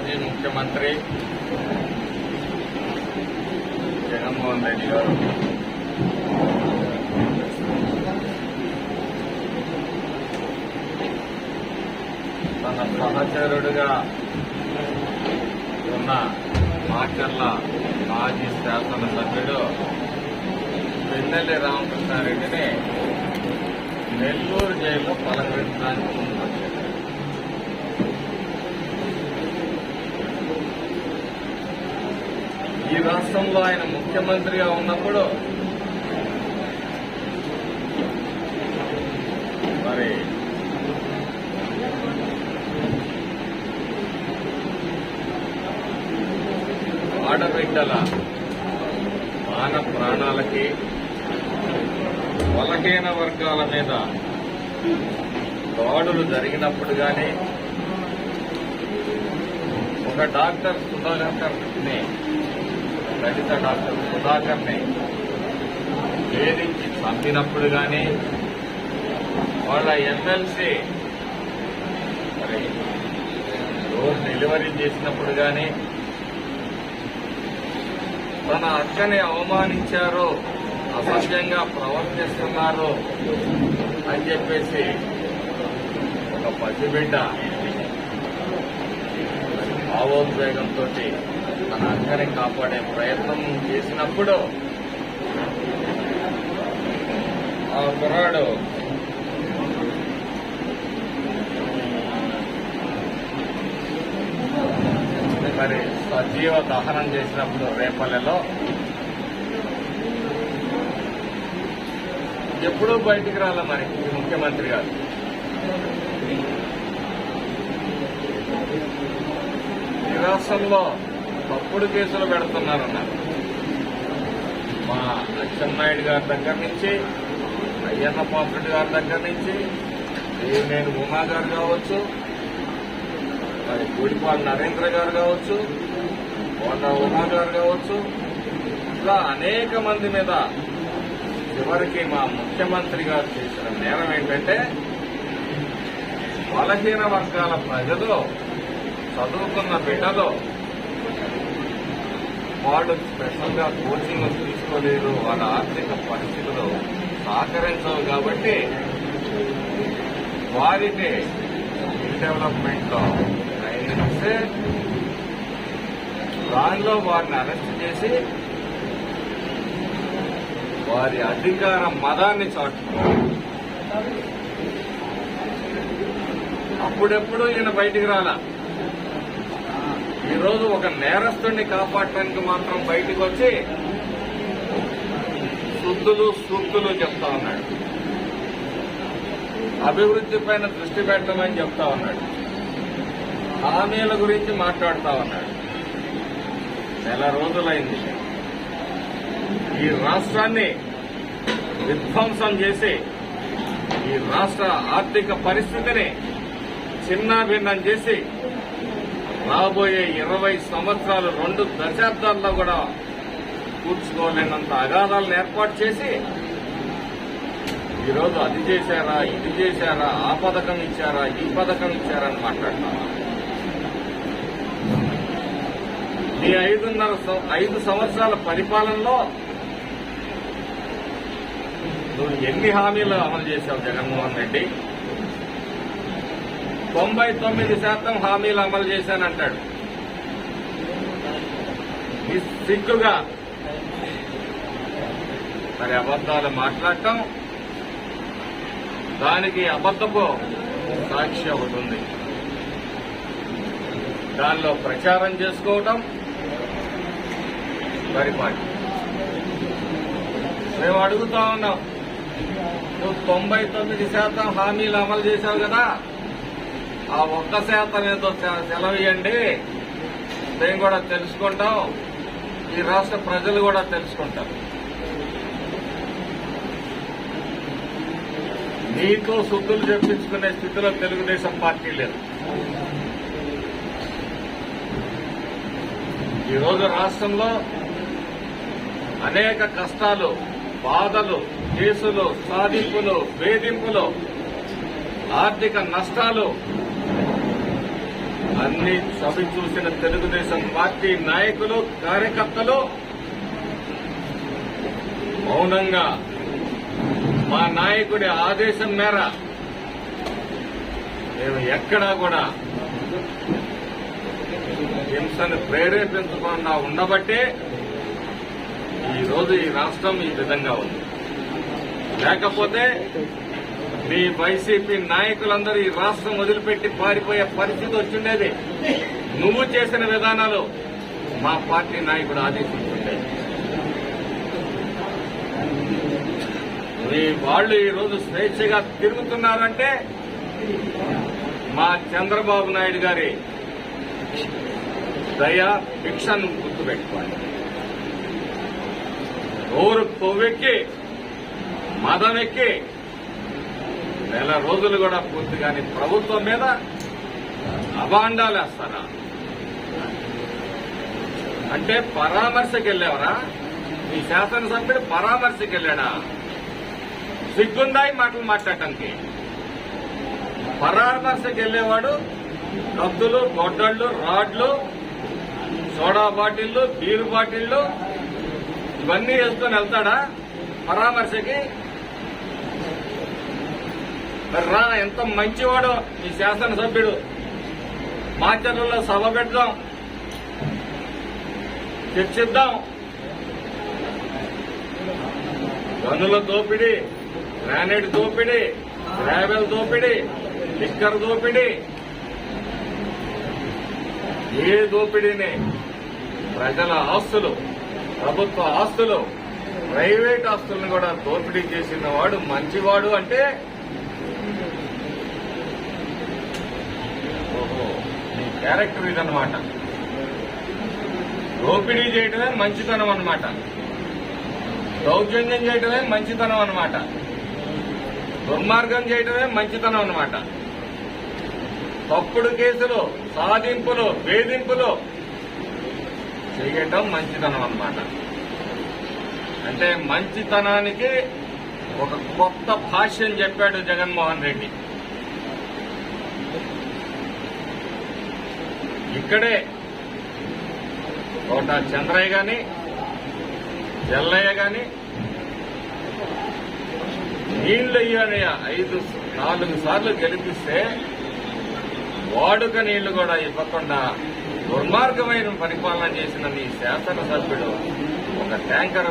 మాజీ ముఖ్యమంత్రి జగన్మోహన్ రెడ్డి గారు తన సహచరుడిగా ఉన్న మాచర్ల మాజీ శాసనసభ్యుడు పిన్నెల్లి రామకృష్ణారెడ్డిని నెల్లూరు జైల్లో పలకరించడానికి ముందుకొచ్చారు. ఈ రాష్ట్రంలో ఆయన ముఖ్యమంత్రిగా ఉన్నప్పుడు మరి ఆడబిడ్డల మాన ప్రాణాలకి బలహీన వర్గాల మీద దాడులు జరిగినప్పుడు కానీ ఒక డాక్టర్ సుధాకర్ని దళిత డాక్టర్ సుధాకర్ని వేధించి చంపినప్పుడు కానీ వాళ్ళ ఎమ్మెల్సీ మరి డోర్ డెలివరీ చేసినప్పుడు కానీ తన అక్కని అవమానించారు, అసభ్యంగా ప్రవర్తిస్తున్నారు అని చెప్పేసి ఒక పసిబిడ్డ భావోద్వేగంతో తన అక్కని కాపాడే ప్రయత్నం చేసినప్పుడు ఆ కుర్రాడు మరి సజీవ దహనం చేసినప్పుడు రేపల్లెలో ఎప్పుడూ బయటికి రాలే మరి ముఖ్యమంత్రి గారు. ఈ రాష్ట్రంలో తప్పుడు కేసులు పెడుతున్నారన్నారు. మా అచ్చెన్నాయుడు గారి దగ్గర నుంచి, అయ్యన్న పాత్రుడి గారి దగ్గర నుంచి, నేను ఉమా గారు కావచ్చు, మరి గూడిపాల్ నరేంద్ర గారు కావచ్చు, కోట ఉమా గారు కావచ్చు, ఇలా అనేక మంది మీద చివరికి మా ముఖ్యమంత్రి గారు చేసిన నేరం ఏంటంటే బలహీన వర్గాల ప్రజలు, చదువుకున్న బిడ్డలు వాళ్ళు స్పెషల్గా కోచింగ్ తీసుకోలేరు, వాళ్ళ ఆర్థిక పరిస్థితులు సహకరించవు కాబట్టి వారికి స్కిల్ డెవలప్మెంట్ లో ట్రైనింగ్ ఇస్తే దానిలో వారిని అరెస్ట్ చేసి వారి అధికార మదాన్ని చాటుకున్నారు. అప్పుడెప్పుడు ఈయన బయటికి రాలా. ఈరోజు ఒక నేరస్తుడిని కాపాడటానికి మాత్రం బయటికి వచ్చి శుద్ధులు సూక్తులు చెప్తా ఉన్నాడు. అభివృద్ధి పైన దృష్టి పెట్టమని చెప్తా ఉన్నాడు. హామీల గురించి మాట్లాడుతా ఉన్నాడు. నెల రోజులైంది ఈ రాష్ట్రాన్ని విధ్వంసం చేసి ఈ రాష్ట్ర ఆర్థిక పరిస్థితిని చిన్నాభిన్నం చేసి రాబోయే 20 సంవత్సరాలు 2 దశాబ్దాల్లో కూడా కూర్చుకోలేనంత అగాధాలను ఏర్పాటు చేసి ఈరోజు అది చేశారా, ఇది చేశారా, ఆ పథకం ఇచ్చారా, ఈ పథకం ఇచ్చారా అని మాట్లాడుతున్నా. ఈ 5 సంవత్సరాల పరిపాలనలో నువ్వు ఎన్ని హామీలు అమలు చేశావు జగన్మోహన్ రెడ్డి? 99% హామీలు అమలు చేశానంటాడు. ఈ సిగ్గుగా మరి అబద్దాలు మాట్లాడటం, దానికి అబద్దపు సాక్షి ఒకటి ఉంది. దానిలో ప్రచారం చేసుకోవటం పరిపాటి. మేము అడుగుతా ఉన్నాం, నువ్వు 99% హామీలు అమలు చేశావు కదా, ఆ 1% ఏదో సెలవియండి, మేము కూడా తెలుసుకుంటాం, ఈ రాష్ట్ర ప్రజలు కూడా తెలుసుకుంటారు. నీతో శుద్ధులు చెప్పించుకునే స్థితిలో తెలుగుదేశం పార్టీ లేదు. ఈరోజు రాష్ట్రంలో అనేక కష్టాలు, బాధలు, కేసులు, సాధింపులు, వేధింపులు, ఆర్థిక నష్టాలు అన్ని సభ చూసిన తెలుగుదేశం పార్టీ నాయకులు కార్యకర్తలు మౌనంగా మా నాయకుడి ఆదేశం మేర మేము ఎక్కడా కూడా హింసను ప్రేరేపించకుండా ఉండబట్టే ఈరోజు ఈ రాష్ట్రం ఈ విధంగా ఉంది. లేకపోతే మీ వైసీపీ నాయకులందరూ ఈ రాష్ట్రం వదిలిపెట్టి పారిపోయే పరిస్థితి వచ్చిండేది. నువ్వు చేసిన విధానాలు మా పార్టీ నాయకుడు ఆదేశించుండేది. మీ వాళ్ళు ఈరోజు స్వేచ్ఛగా తిరుగుతున్నారంటే మా చంద్రబాబు నాయుడు గారి దయా భిక్షను గుర్తుపెట్టుకోండి. నోరు కొవ్వెక్కి మదమెక్కి నెల రోజులు కూడా పూర్తిగాని ప్రభుత్వం మీద అభాండాలు వేస్తారా? అంటే పరామర్శకి వెళ్ళేవరా? మీ శాసనసభ్యుడు పరామర్శకి వెళ్ళాడా? సిగ్గుందా ఈ మాటలు మాట్లాడటానికి? పరామర్శకి వెళ్లేవాడు కత్తులు, గొడ్డళ్లు, రాడ్లు, సోడా బాటిళ్లు, బీరు బాటిళ్లు ఇవన్నీ వేసుకొని వెళ్తాడా పరామర్శకి? రా, ఎంత మంచివాడో ఈ శాసనసభ్యుడు. మాచర్లలో సభ పెడదాం, చర్చిద్దాం. గనుల దోపిడీ, గ్రానైట్ దోపిడీ, గ్రావెల్ దోపిడీ, లిక్కర్ దోపిడీ, ఏ దోపిడీని ప్రజల ఆస్తులు, ప్రభుత్వ ఆస్తులు, ప్రైవేట్ ఆస్తులను కూడా దోపిడీ చేసిన వాడు మంచివాడు అంటే ఓహో, నీ క్యారెక్టర్ ఇదన్నమాట. దోపిడీ చేయడమే మంచితనం అన్నమాట. దౌర్జన్యం చేయడమే మంచితనం అన్నమాట. దుర్మార్గం చేయడమే మంచితనం అన్నమాట. తప్పుడు కేసులు, సాధింపులు, వేధింపులు చేయటం మంచితనం అన్నమాట. అంటే మంచితనానికి ఒక కొత్త భాష్యం చెప్పాడు జగన్మోహన్ రెడ్డి. ఇక్కడే కోట చంద్రయ్య గాని, జల్లయ్య గాని నీళ్లయ్యని 4 సార్లు గెలిపిస్తే వాడుక నీళ్లు కూడా ఇవ్వకుండా దుర్మార్గమైన పరిపాలన చేసిన నీ శాసనసభ్యుడు ఒక ట్యాంకర్